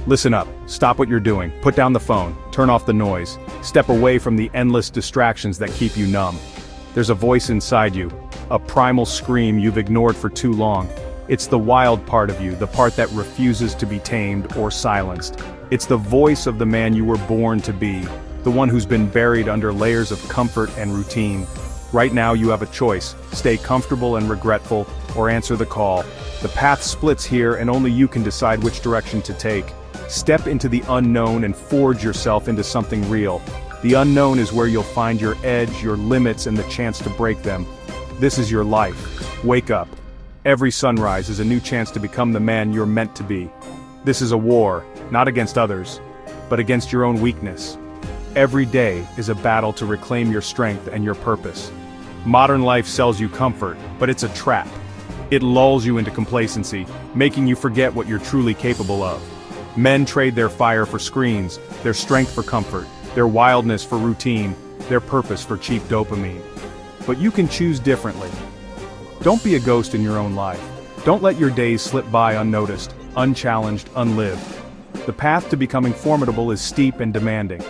Listen up, stop what you're doing, put down the phone, turn off the noise, step away from the endless distractions that keep you numb. There's a voice inside you, a primal scream you've ignored for too long. It's the wild part of you, the part that refuses to be tamed or silenced. It's the voice of the man you were born to be, the one who's been buried under layers of comfort and routine. Right now you have a choice: stay comfortable and regretful, or answer the call. The path splits here and only you can decide which direction to take. Step into the unknown and forge yourself into something real. The unknown is where you'll find your edge, your limits, and the chance to break them. This is your life. Wake up. Every sunrise is a new chance to become the man you're meant to be. This is a war, not against others, but against your own weakness. Every day is a battle to reclaim your strength and your purpose. Modern life sells you comfort, but it's a trap. It lulls you into complacency, making you forget what you're truly capable of. Men trade their fire for screens, their strength for comfort, their wildness for routine, their purpose for cheap dopamine. But you can choose differently. Don't be a ghost in your own life. Don't let your days slip by unnoticed, unchallenged, unlived. The path to becoming formidable is steep and demanding.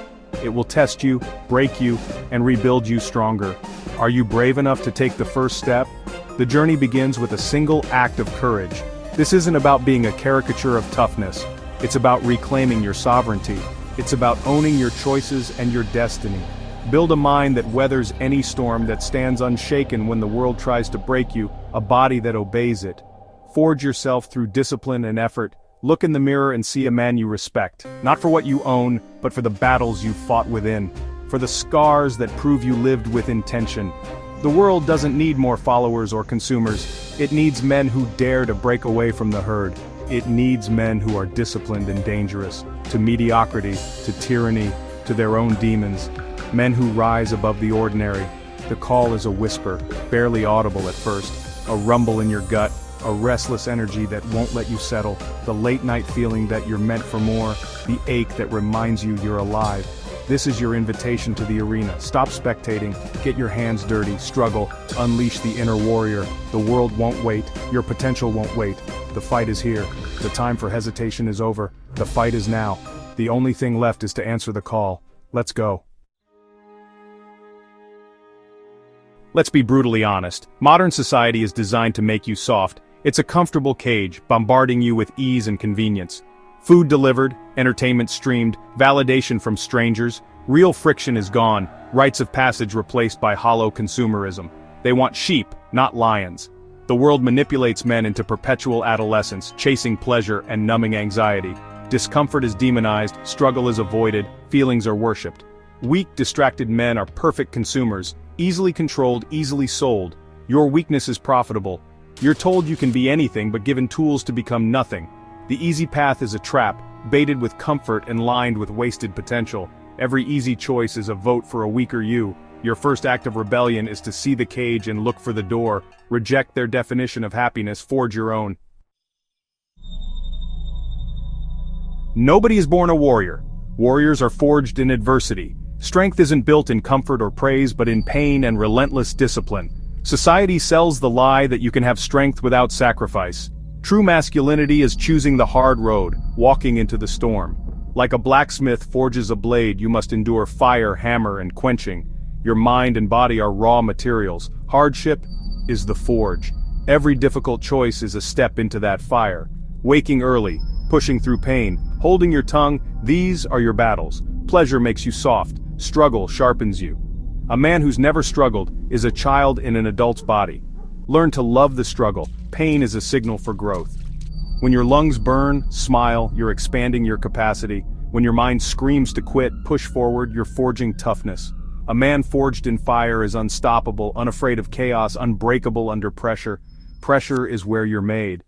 It will test you, break you, and rebuild you stronger. Are you brave enough to take the first step? The journey begins with a single act of courage. This isn't about being a caricature of toughness. It's about reclaiming your sovereignty. It's about owning your choices and your destiny. Build a mind that weathers any storm, that stands unshaken when the world tries to break you, a body that obeys it. Forge yourself through discipline and effort. Look in the mirror and see a man you respect, not for what you own, but for the battles you fought within, for the scars that prove you lived with intention. The world doesn't need more followers or consumers. It needs men who dare to break away from the herd. It needs men who are disciplined and dangerous, to mediocrity, to tyranny, to their own demons. Men who rise above the ordinary. The call is a whisper, barely audible at first, a rumble in your gut, a restless energy that won't let you settle, the late-night feeling that you're meant for more, the ache that reminds you you're alive. This is your invitation to the arena. Stop spectating, get your hands dirty, struggle, unleash the inner warrior. The world won't wait, your potential won't wait. The fight is here. The time for hesitation is over. The fight is now. The only thing left is to answer the call. Let's go. Let's be brutally honest. Modern society is designed to make you soft. It's a comfortable cage, bombarding you with ease and convenience. Food delivered, entertainment streamed, validation from strangers. Real friction is gone, rites of passage replaced by hollow consumerism. They want sheep, not lions. The world manipulates men into perpetual adolescence, chasing pleasure and numbing anxiety. Discomfort is demonized, struggle is avoided, feelings are worshipped. Weak, distracted men are perfect consumers, easily controlled, easily sold. Your weakness is profitable. You're told you can be anything but given tools to become nothing. The easy path is a trap, baited with comfort and lined with wasted potential. Every easy choice is a vote for a weaker you. Your first act of rebellion is to see the cage and look for the door. Reject their definition of happiness, forge your own. Nobody is born a warrior. Warriors are forged in adversity. Strength isn't built in comfort or praise, but in pain and relentless discipline. Society sells the lie that you can have strength without sacrifice. True masculinity is choosing the hard road, walking into the storm. Like a blacksmith forges a blade, you must endure fire, hammer, and quenching. Your mind and body are raw materials. Hardship is the forge. Every difficult choice is a step into that fire. Waking early, pushing through pain, holding your tongue, these are your battles. Pleasure makes you soft, struggle sharpens you. A man who's never struggled is a child in an adult's body. Learn to love the struggle. Pain is a signal for growth. When your lungs burn, smile, you're expanding your capacity. When your mind screams to quit, push forward, you're forging toughness. A man forged in fire is unstoppable, unafraid of chaos, unbreakable under pressure. Pressure is where you're made.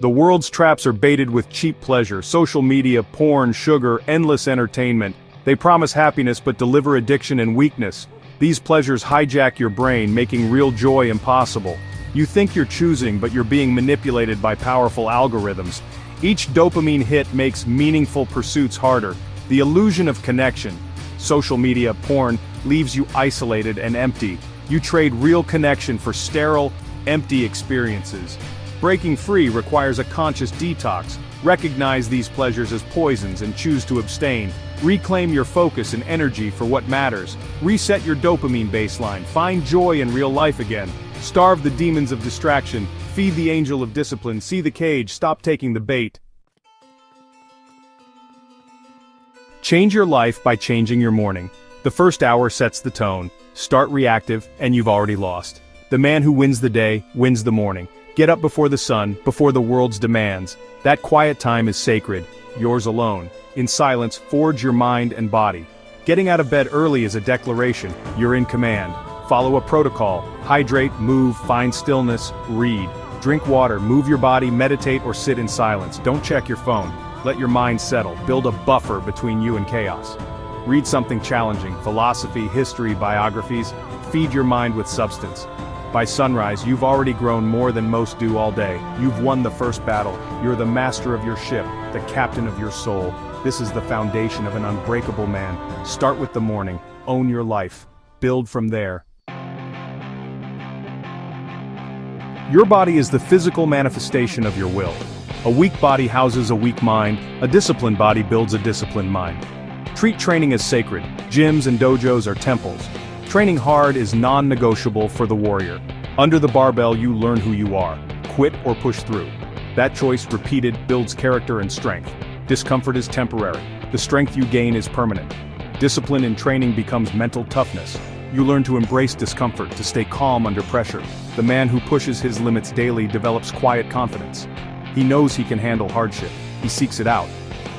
The world's traps are baited with cheap pleasure, social media, porn, sugar, endless entertainment. They promise happiness but deliver addiction and weakness. These pleasures hijack your brain, making real joy impossible. You think you're choosing, but you're being manipulated by powerful algorithms. Each dopamine hit makes meaningful pursuits harder. The illusion of connection, social media, porn, leaves you isolated and empty. You trade real connection for sterile, empty experiences. Breaking free requires a conscious detox. Recognize these pleasures as poisons and choose to abstain. Reclaim your focus and energy for what matters. Reset your dopamine baseline. Find joy in real life again. Starve the demons of distraction. Feed the angel of discipline. See the cage. Stop taking the bait. Change your life by changing your morning. The first hour sets the tone. Start reactive, and you've already lost. The man who wins the day, wins the morning. Get up before the sun, before the world's demands. That quiet time is sacred, yours alone. In silence, forge your mind and body. Getting out of bed early is a declaration, you're in command. Follow a protocol, hydrate, move, find stillness, read. Drink water, move your body, meditate or sit in silence. Don't check your phone. Let your mind settle, build a buffer between you and chaos. Read something challenging, philosophy, history, biographies. Feed your mind with substance. By sunrise, you've already grown more than most do all day. You've won the first battle. You're the master of your ship, the captain of your soul. This is the foundation of an unbreakable man. Start with the morning, own your life, build from there. Your body is the physical manifestation of your will. A weak body houses a weak mind, a disciplined body builds a disciplined mind. Treat training as sacred. Gyms and dojos are temples. Training hard is non-negotiable for the warrior. Under the barbell you learn who you are. Quit or push through. That choice, repeated, builds character and strength. Discomfort is temporary. The strength you gain is permanent. Discipline in training becomes mental toughness. You learn to embrace discomfort, to stay calm under pressure. The man who pushes his limits daily develops quiet confidence. He knows he can handle hardship. He seeks it out.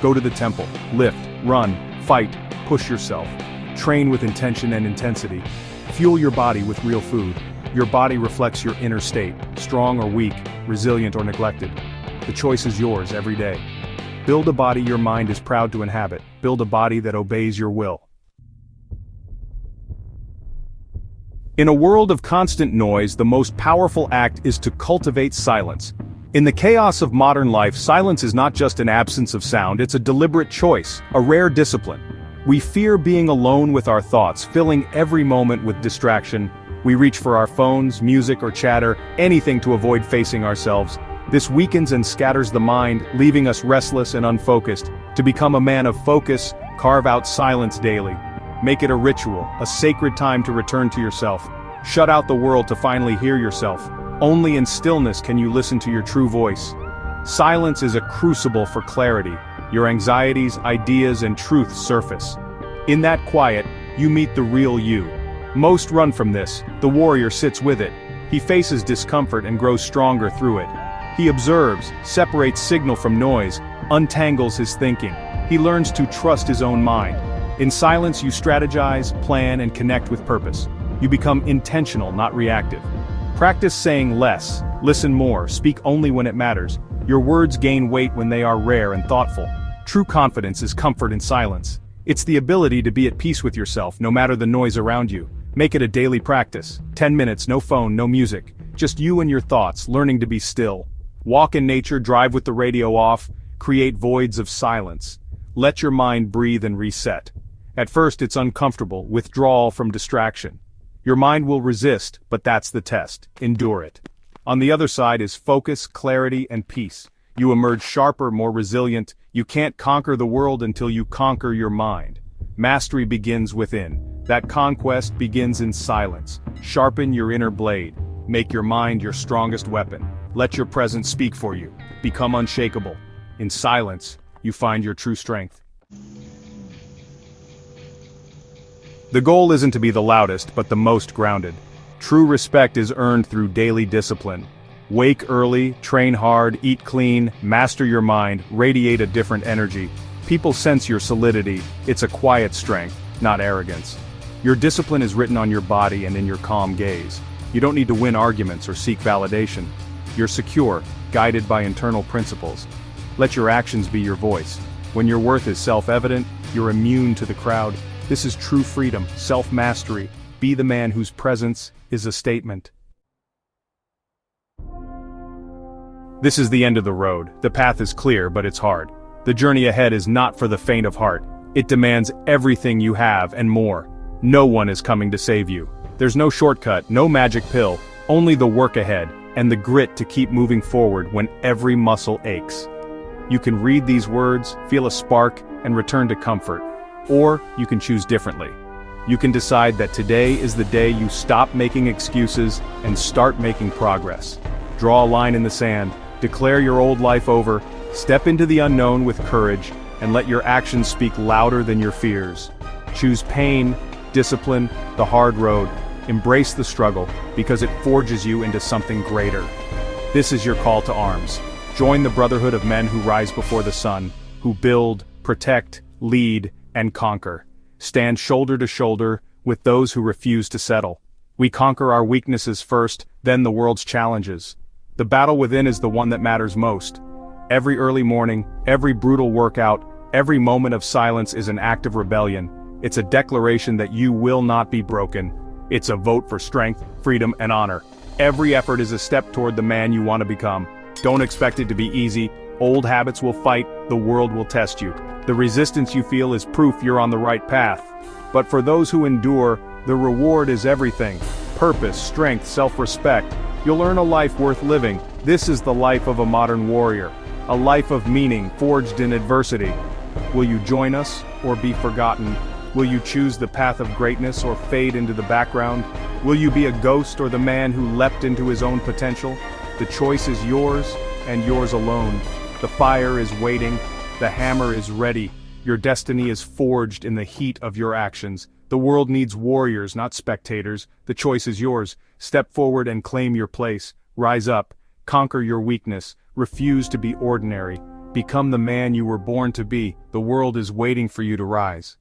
Go to the temple. Lift, run, fight, push yourself. Train with intention and intensity. Fuel your body with real food. Your body reflects your inner state, strong or weak, resilient or neglected. The choice is yours every day. Build a body your mind is proud to inhabit. Build a body that obeys your will. In a world of constant noise, the most powerful act is to cultivate silence. In the chaos of modern life, silence is not just an absence of sound, it's a deliberate choice, a rare discipline. We fear being alone with our thoughts, filling every moment with distraction. We reach for our phones, music or chatter, anything to avoid facing ourselves. This weakens and scatters the mind, leaving us restless and unfocused. To become a man of focus, carve out silence daily. Make it a ritual, a sacred time to return to yourself. Shut out the world to finally hear yourself. Only in stillness can you listen to your true voice. Silence is a crucible for clarity. Your anxieties, ideas, and truth surface. In that quiet, you meet the real you. Most run from this, the warrior sits with it. He faces discomfort and grows stronger through it. He observes, separates signal from noise, untangles his thinking. He learns to trust his own mind. In silence you strategize, plan, and connect with purpose. You become intentional, not reactive. Practice saying less, listen more, speak only when it matters. Your words gain weight when they are rare and thoughtful. True confidence is comfort in silence. It's the ability to be at peace with yourself, no matter the noise around you. Make it a daily practice. 10 minutes, no phone, no music. Just you and your thoughts, learning to be still. Walk in nature, drive with the radio off, create voids of silence. Let your mind breathe and reset. At first it's uncomfortable, withdrawal from distraction. Your mind will resist, but that's the test. Endure it. On the other side is focus, clarity, and peace. You emerge sharper, more resilient. You can't conquer the world until you conquer your mind. Mastery begins within. That conquest begins in silence. Sharpen your inner blade. Make your mind your strongest weapon. Let your presence speak for you. Become unshakable. In silence, you find your true strength. The goal isn't to be the loudest, but the most grounded. True respect is earned through daily discipline. Wake early, train hard, eat clean, master your mind, radiate a different energy. People sense your solidity. It's a quiet strength, not arrogance. Your discipline is written on your body and in your calm gaze. You don't need to win arguments or seek validation. You're secure, guided by internal principles. Let your actions be your voice. When your worth is self-evident, you're immune to the crowd. This is true freedom, self-mastery. Be the man whose presence is a statement. This is the end of the road. The path is clear, but it's hard. The journey ahead is not for the faint of heart. It demands everything you have and more. No one is coming to save you. There's no shortcut, no magic pill, only the work ahead. and the grit to keep moving forward when every muscle aches. You can read these words, feel a spark, and return to comfort. Or you can choose differently. You can decide that today is the day you stop making excuses and start making progress. Draw a line in the sand, declare your old life over, step into the unknown with courage, and let your actions speak louder than your fears. Choose pain, discipline, the hard road. Embrace the struggle, because it forges you into something greater. This is your call to arms. Join the brotherhood of men who rise before the sun, who build, protect, lead, and conquer. Stand shoulder to shoulder with those who refuse to settle. We conquer our weaknesses first, then the world's challenges. The battle within is the one that matters most. Every early morning, every brutal workout, every moment of silence is an act of rebellion. It's a declaration that you will not be broken. It's a vote for strength, freedom, and honor. Every effort is a step toward the man you want to become. Don't expect it to be easy. Old habits will fight, the world will test you. The resistance you feel is proof you're on the right path. But for those who endure, the reward is everything. Purpose, strength, self-respect. You'll earn a life worth living. This is the life of a modern warrior. A life of meaning, forged in adversity. Will you join us, or be forgotten? Will you choose the path of greatness, or fade into the background? Will you be a ghost, or the man who leapt into his own potential? The choice is yours, and yours alone. The fire is waiting. The hammer is ready. Your destiny is forged in the heat of your actions. The world needs warriors, not spectators. The choice is yours. Step forward and claim your place. Rise up. Conquer your weakness. Refuse to be ordinary. Become the man you were born to be. The world is waiting for you to rise.